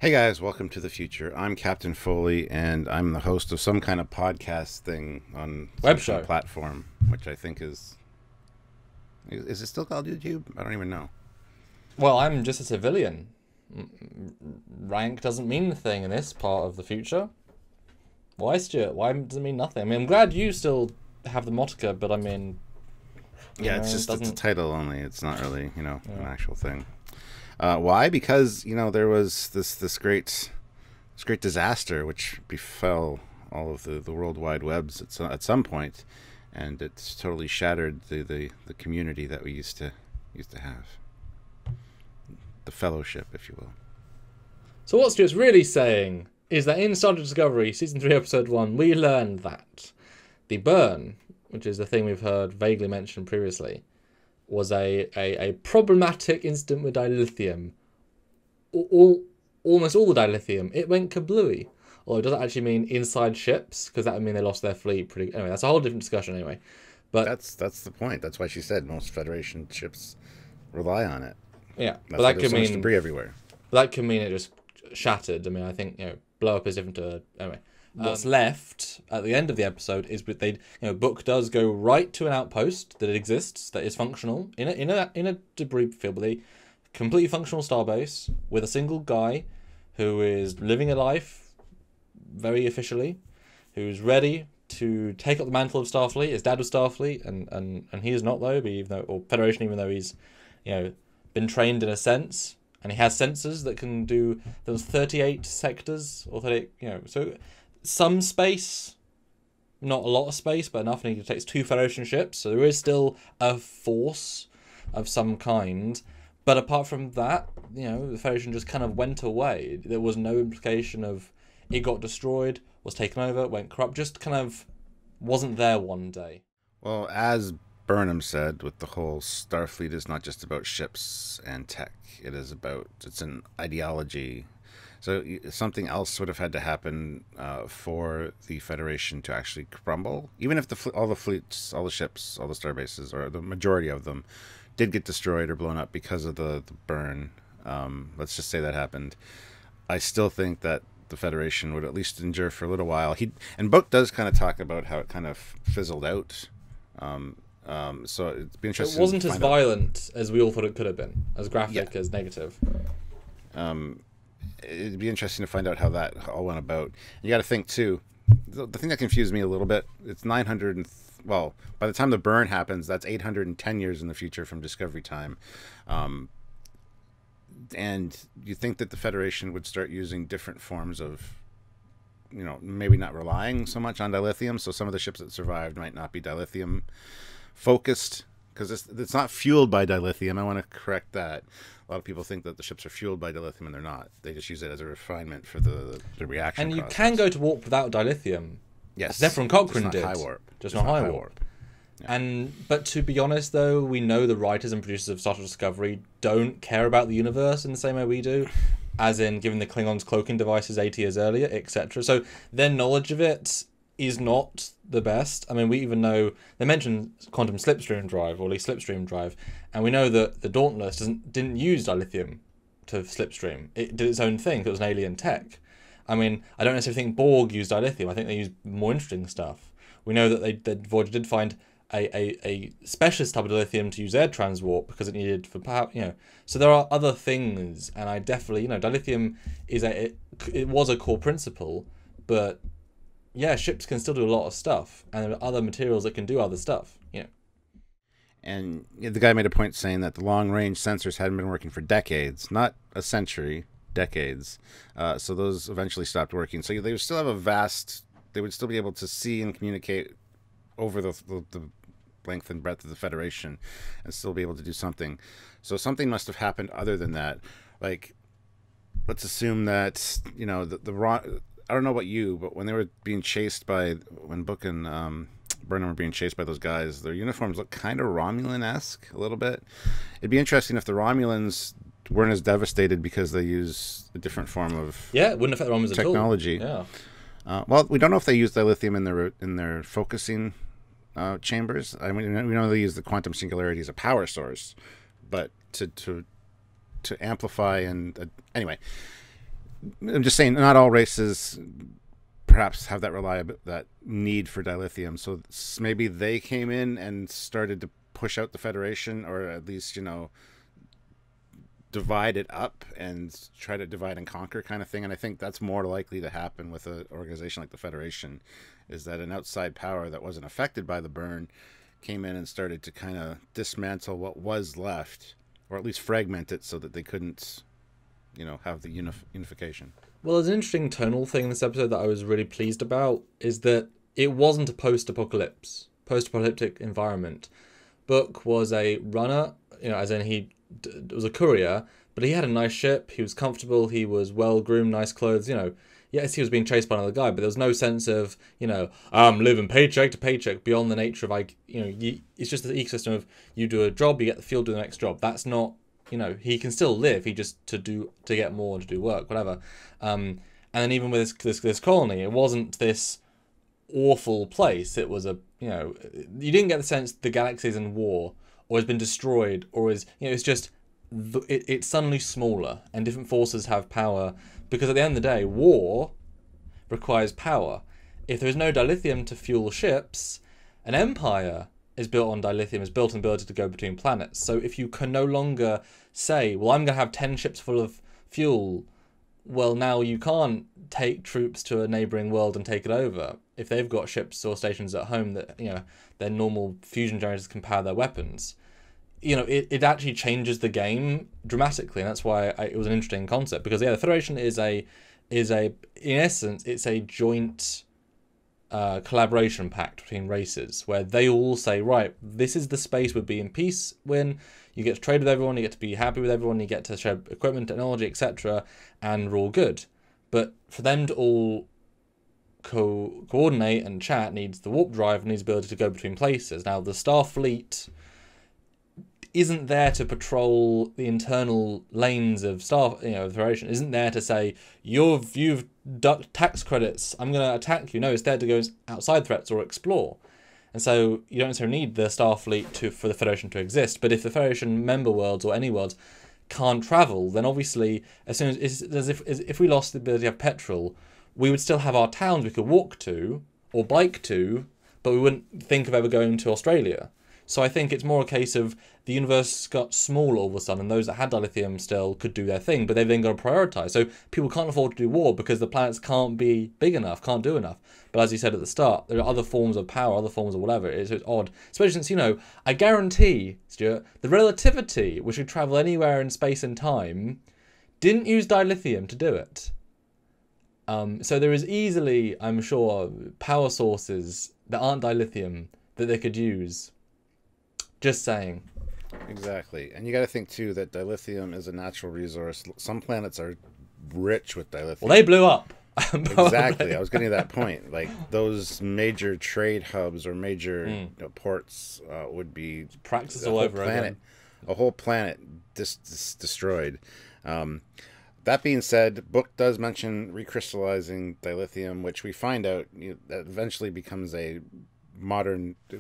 Hey guys, welcome to the future. I'm Captain Foley, and I'm the host of some kind of podcast thing on Web some kind show. of platform, which I think is it still called YouTube? I don't even know. Well, I'm just a civilian. Rank doesn't mean a thing in this part of the future. Why, Stuart? Why does it mean nothing? I mean, I'm glad you still have the moniker, but I mean... Yeah, it's just it's a title only. It's not really, an actual thing. Why? Because, there was this great disaster which befell all of the World Wide Webs at some point, and it's totally shattered the community that we used to have. The fellowship, if you will. So what Stuart's really saying is that in Star Trek Discovery, Season 3, Episode 1, we learned that the burn, which is the thing we've heard vaguely mentioned previously, was a problematic incident with dilithium. Almost all the dilithium, it went kablooey. Although it doesn't actually mean inside ships, because that would mean they lost their fleet pretty... Anyway, that's a whole different discussion anyway. But that's the point. That's why she said most Federation ships rely on it. Yeah, but that could mean debris everywhere. That could mean it just shattered. I mean, I think blow up is different to anyway. What's left at the end of the episode is that Book does go right to an outpost that exists, that is functional in a debris field, but a completely functional starbase with a single guy who is living a life very officially, who's ready to take up the mantle of Starfleet. His dad was Starfleet, and he is not though, or Federation, even though he's been trained in a sense, and he has sensors that can do those 38 sectors or 38, so. Some space, not a lot of space, but enough, and he takes 2 Federation ships, so there is still a force of some kind. But apart from that, the Federation just kind of went away. There was no implication of it got destroyed, was taken over, went corrupt, just kind of wasn't there one day. Well, as Burnham said, with the whole Starfleet is not just about ships and tech. It's an ideology. So something else would have had to happen for the Federation to actually crumble. Even if all the fleets, all the ships, all the starbases, or the majority of them, did get destroyed or blown up because of the burn. Let's just say that happened. I still think that the Federation would at least endure for a little while. And Book does kind of talk about how it kind of fizzled out. So it'd be interesting. It wasn't as violent as we all thought it could have been, as graphic, as negative. It'd be interesting to find out how that all went about. You got to think too. The thing that confused me a little bit. It's 900 well, by the time the burn happens, that's 810 years in the future from Discovery time. And you think that the Federation would start using different forms of, maybe not relying so much on dilithium. So some of the ships that survived might not be dilithium focused, because it's not fueled by dilithium. I want to correct that. A lot of people think that the ships are fueled by dilithium, and they're not. They just use it as a refinement for the reaction And you process. can go to warp without dilithium. Yes. Zephyr and Cochrane did. High warp. Just not high warp. Yeah. But to be honest, though, we know the writers and producers of Star Trek Discovery don't care about the universe in the same way we do, as in giving the Klingons cloaking devices 80 years earlier, etc. So their knowledge of it is not the best. I mean, we even know they mentioned quantum slipstream drive, or at least slipstream drive, and we know that the Dauntless didn't use dilithium to slipstream. It did its own thing. It was an alien tech. I mean, I don't necessarily think Borg used dilithium. I think they used more interesting stuff. We know that Voyager did find a specialist type of dilithium to use air transwarp because it needed for power. So there are other things, and I definitely, dilithium it was a core principle, but yeah, ships can still do a lot of stuff, and there are other materials that can do other stuff. And the guy made a point saying that the long-range sensors hadn't been working for decades, not a century, decades. So those eventually stopped working. So they would still have they would still be able to see and communicate over the length and breadth of the Federation and still be able to do something. So something must have happened other than that. Like, let's assume that, I don't know about you, but when they were being chased when Book and Burnham were being chased by those guys, their uniforms look kind of Romulan-esque a little bit. It'd be interesting if the Romulans weren't as devastated because they use a different form of it wouldn't affect the Romulans technology. At all. Yeah. Well, we don't know if they use dilithium in their focusing chambers. I mean, we know they use the quantum singularity as a power source, but to amplify and anyway. I'm just saying, not all races perhaps have that need for dilithium. So maybe they came in and started to push out the Federation, or at least, divide it up and try to divide and conquer kind of thing. And I think that's more likely to happen with an organization like the Federation, is that an outside power that wasn't affected by the burn came in and started to kind of dismantle what was left, or at least fragment it so that they couldn't, have the unification. Well, there's an interesting tonal thing in this episode that I was really pleased about, is that it wasn't a post-apocalyptic environment. Book was a runner, as in he was a courier, but he had a nice ship, he was comfortable, he was well-groomed, nice clothes, Yes, he was being chased by another guy, but there was no sense of, I'm living paycheck to paycheck beyond the nature of, it's just the ecosystem of you do a job, you get the fuel, do the next job. That's not, he can still live, he just to get more and to do work, whatever. And then even with this colony, it wasn't this awful place. It was you didn't get the sense the galaxy's in war or has been destroyed, or is, it's just, it's suddenly smaller and different forces have power, because at the end of the day, war requires power. If there is no dilithium to fuel ships, an empire is built on dilithium, is built on the ability to go between planets. So if you can no longer say, well, I'm going to have 10 ships full of fuel, well, now you can't take troops to a neighbouring world and take it over. If they've got ships or stations at home that, their normal fusion generators can power their weapons, it actually changes the game dramatically, and that's why it was an interesting concept. Because the Federation is a in essence, it's a joint collaboration pact between races, where they all say, right, this is the space we'd be in peace when you get to trade with everyone, you get to be happy with everyone, you get to share equipment, technology, etc., and we're all good. But for them to all coordinate and chat needs the warp drive and needs the ability to go between places. Now, the Starfleet isn't there to patrol the internal lanes of the Federation, isn't there to say, you've ducked tax credits, I'm going to attack you. No, it's there to go outside threats or explore. And so you don't necessarily need the Starfleet for the Federation to exist. But if the Federation member worlds or any worlds can't travel, then obviously, as soon as if we lost the ability to have petrol, we would still have our towns we could walk to or bike to, but we wouldn't think of ever going to Australia. So I think it's more a case of the universe got small all of a sudden, and those that had dilithium still could do their thing, but they've then got to prioritise. So people can't afford to do war because the planets can't be big enough, can't do enough. But as you said at the start, there are other forms of power, other forms of whatever. It's odd. Especially since, I guarantee, Stuart, the relativity, which would travel anywhere in space and time, didn't use dilithium to do it. So there is easily, I'm sure, power sources that aren't dilithium that they could use. Just saying. Exactly. And you got to think, too, that dilithium is a natural resource. Some planets are rich with dilithium. Well, they blew up. Exactly. I was getting to that point. Like, those major trade hubs or major ports would be... Practice all over again. A whole planet destroyed. That being said, book does mention recrystallizing dilithium, which we find out that eventually becomes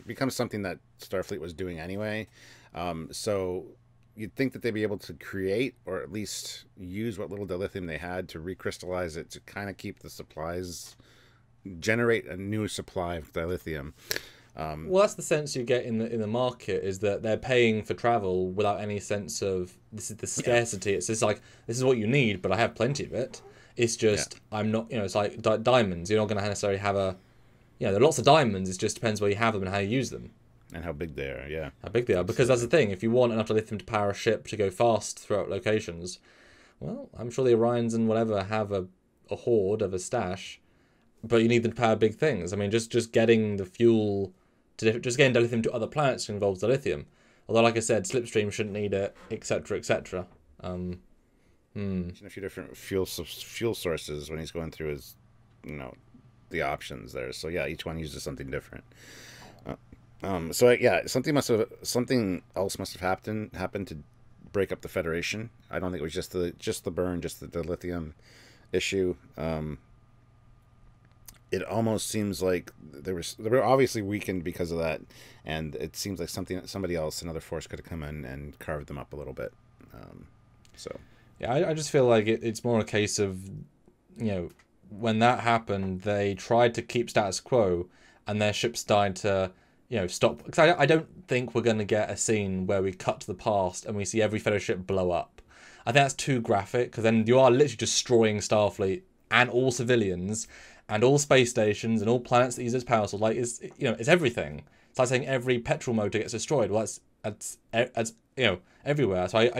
becomes something that Starfleet was doing anyway. So you'd think that they'd be able to create, or at least use what little dilithium they had to recrystallize it to kind of keep the supplies, generate a new supply of dilithium. Well, that's the sense you get in the market, is that they're paying for travel without any sense of this is the scarcity. Yeah. It's just like, this is what you need, but I have plenty of it. It's just, I'm not, it's like diamonds. You're not going to necessarily have there are lots of diamonds. It just depends where you have them and how you use them. And how big they are, yeah. How big they are, because that's the thing. If you want enough dilithium to power a ship to go fast throughout locations, well, I'm sure the Orions and whatever have a hoard of a stash, but you need them to power big things. I mean, just getting the fuel, just getting dilithium to other planets involves dilithium. Although, like I said, Slipstream shouldn't need it, etc., etc. A few different fuel sources when he's going through his, the options there. So yeah, each one uses something different. Something else must have happened to break up the Federation. I don't think it was just the burn, just the dilithium issue. It almost seems like they were obviously weakened because of that, and it seems like somebody else, another force, could have come in and carved them up a little bit. Yeah, I just feel like it's more a case of when that happened, they tried to keep status quo, and their ships started to, stop. Because I don't think we're going to get a scene where we cut to the past and we see every Federation ship blow up. I think that's too graphic, because then you are literally destroying Starfleet and all civilians and all space stations and all planets that use as power source. Like, it's everything. It's like saying every petrol motor gets destroyed. Well, that's everywhere. So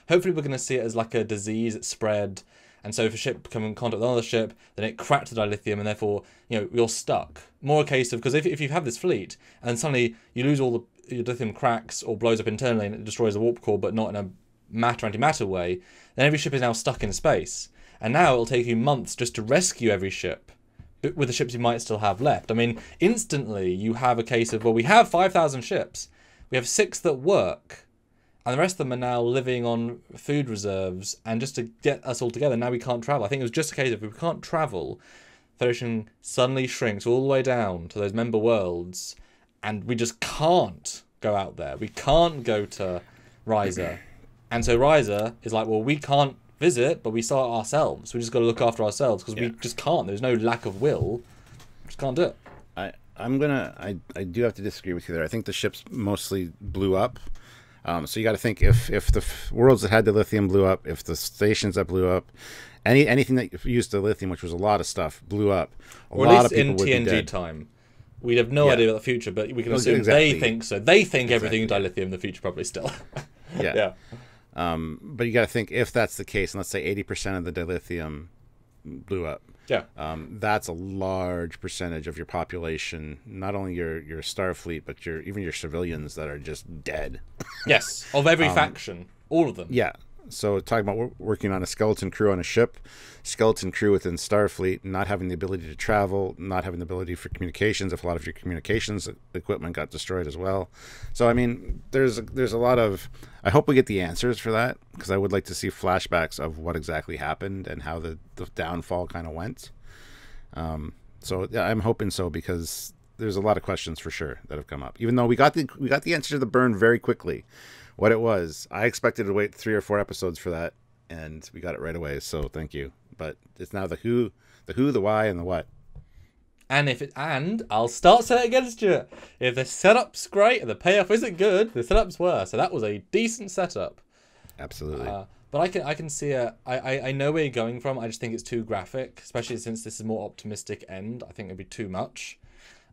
hopefully we're going to see it as like a disease that spread. And so if a ship come in contact with another ship, then it cracked the dilithium, and therefore, you're stuck. More a case of, because if you have this fleet, and then suddenly you lose all your dilithium cracks or blows up internally and it destroys the warp core, but not in a matter-antimatter way, then every ship is now stuck in space. And now it'll take you months just to rescue every ship with the ships you might still have left. I mean, instantly you have a case of, well, we have 5,000 ships. We have 6 that work. And the rest of them are now living on food reserves. And just to get us all together, now we can't travel. I think it was just a case of, if we can't travel, Federation suddenly shrinks all the way down to those member worlds. And we just can't go out there. We can't go to Riser. And so Riser is like, well, we can't visit, but we start ourselves. We just got to look after ourselves, because we just can't. There's no lack of will. We just can't do it. I do have to disagree with you there. I think the ships mostly blew up. So you got to think, if the worlds that had the lithium blew up, if the stations that blew up, anything that used the lithium, which was a lot of stuff, blew up, or at least in TNG time. We'd have no idea about the future, but we can assume they think so. They think everything in dilithium in the future, probably still. Yeah. But you got to think, if that's the case, and let's say 80% of the dilithium blew up. Yeah. That's a large percentage of your population, not only your Starfleet, but even your civilians that are just dead. Yes, of every faction, all of them. Yeah. So talking about working on a skeleton crew on a ship, skeleton crew within Starfleet, not having the ability to travel, not having the ability for communications, if a lot of your communications equipment got destroyed as well. So, I mean, there's a lot of... I hope we get the answers for that, because I would like to see flashbacks of what exactly happened and how the downfall kind of went. So yeah, I'm hoping so, because there's a lot of questions for sure that have come up. Even though we got the answer to the burn very quickly. What it was, I expected to wait 3 or 4 episodes for that, and we got it right away. So thank you. But it's now the who, the why, and the what. And I'll start saying it against you. If the setup's great and the payoff isn't good, the setup's worse. So that was a decent setup. Absolutely. But I can see it. I know where you're going from. I just think it's too graphic, especially since this is a more optimistic end. I think it'd be too much.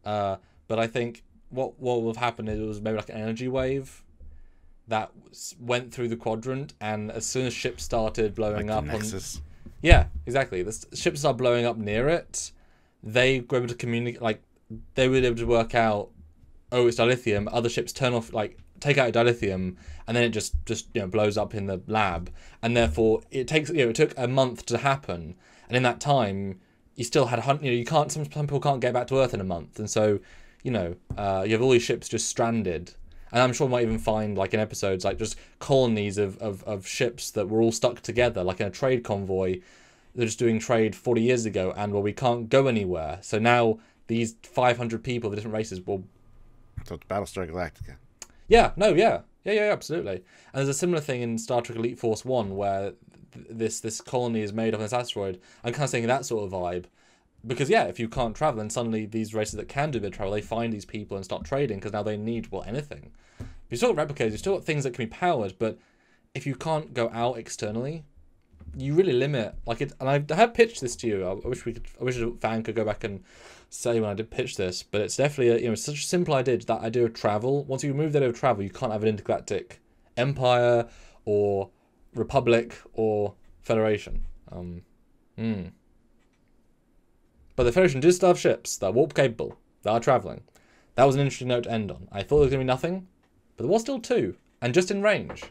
But I think what will have happened is it was maybe like an energy wave that went through the quadrant, and as soon as ships started blowing up yeah, exactly, the ships started blowing up near it, they were able to communicate, like they were able to work out, oh, it's dilithium. Other ships turn off, like take out dilithium, and then it just blows up in the lab, and therefore it took a month to happen, and in that time you still had you can't, some people can't get back to Earth in a month, and so you have all these ships just stranded. And I'm sure we might even find, like in episodes, like just colonies of ships that were all stuck together, like in a trade convoy. They're just doing trade 40 years ago, and we can't go anywhere. So now these 500 people of different races will... So it's Battlestar Galactica. Yeah, no, yeah, absolutely. And there's a similar thing in Star Trek Elite Force 1, where this colony is made of this asteroid. I'm kind of saying that sort of vibe. Because, yeah, if you can't travel, then suddenly these races that can do a bit of travel, they find these people and start trading, because now they need, anything. You still got replicators, you still got things that can be powered, but if you can't go out externally, you really limit. And I have pitched this to you. I wish a fan could go back and say when I did pitch this, but it's definitely it's such a simple idea. That idea of travel. Once you remove that idea of travel, you can't have an intergalactic empire or republic or federation. But the Federation did still have ships that are warp capable, that are travelling. That was an interesting note to end on. I thought there was going to be nothing, but there was still 2, and just in range.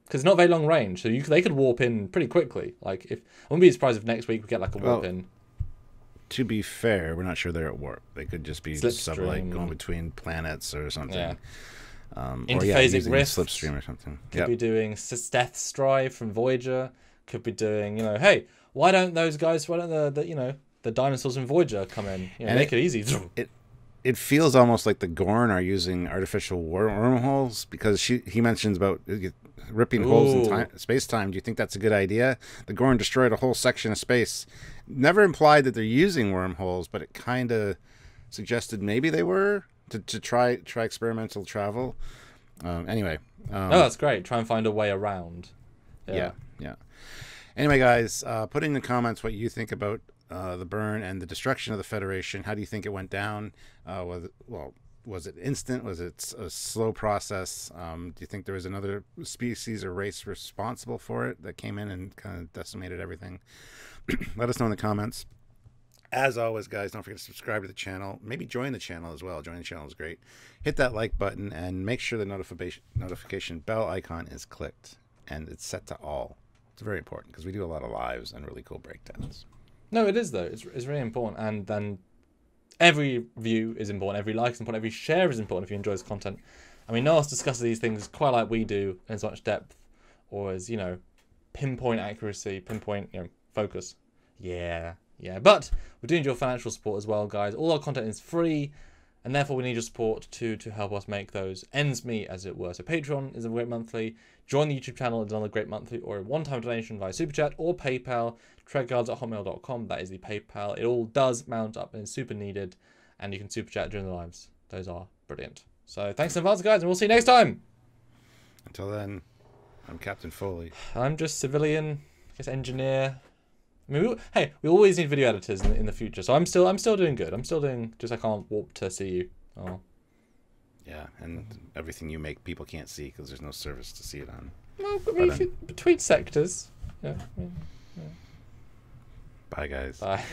Because it's not very long range, so they could warp in pretty quickly. I wouldn't be surprised if next week we get like a warp in. To be fair, we're not sure they're at warp. They could just be going between planets or something. Yeah. Interphasic rift. Slipstream or something. Could be doing Death Strive from Voyager. Could be doing, hey, why don't the dinosaurs in Voyager come in? Make it easy. It feels almost like the Gorn are using artificial wormholes, because he mentions about ripping holes in space-time. Do you think that's a good idea? The Gorn destroyed a whole section of space. Never implied that they're using wormholes, but it kind of suggested maybe they were to try experimental travel. Anyway. Oh, that's great. Try and find a way around. Yeah. Anyway, guys, put in the comments what you think about the burn and the destruction of the Federation. How do you think it went down? Was it instant? Was it a slow process? Do you think there was another species or race responsible for it that came in and kind of decimated everything? Let us know in the comments. As always, guys, don't forget to subscribe to the channel. Maybe join the channel as well. Joining the channel is great. Hit that like button and make sure the notification bell icon is clicked and it's set to all. It's very important because we do a lot of lives and really cool breakdowns. No, it is, though. It's really important. And then every view is important. Every like is important. Every share is important if you enjoy this content. I mean, no one else discusses these things quite like we do in so much depth or as, pinpoint accuracy, pinpoint, focus. Yeah. But we do need your financial support as well, guys. All our content is free, and therefore we need your support to help us make those ends meet, as it were. So Patreon is a great monthly. Join the YouTube channel is another great monthly, or a one-time donation via Super Chat or PayPal. Trekyards@hotmail.com. That is the PayPal. It all does mount up and is super needed, and you can Super Chat during the lives. Those are brilliant. So thanks in advance, guys, and we'll see you next time. Until then, I'm Captain Foley. I'm just civilian, engineer. I mean, we always need video editors in the future, so I'm still doing good. I'm still doing, just I can't warp to see you. Oh. Yeah, and everything you make, people can't see because there's no service to see it on. Well, I mean, between sectors. Yeah. Bye, guys. Bye.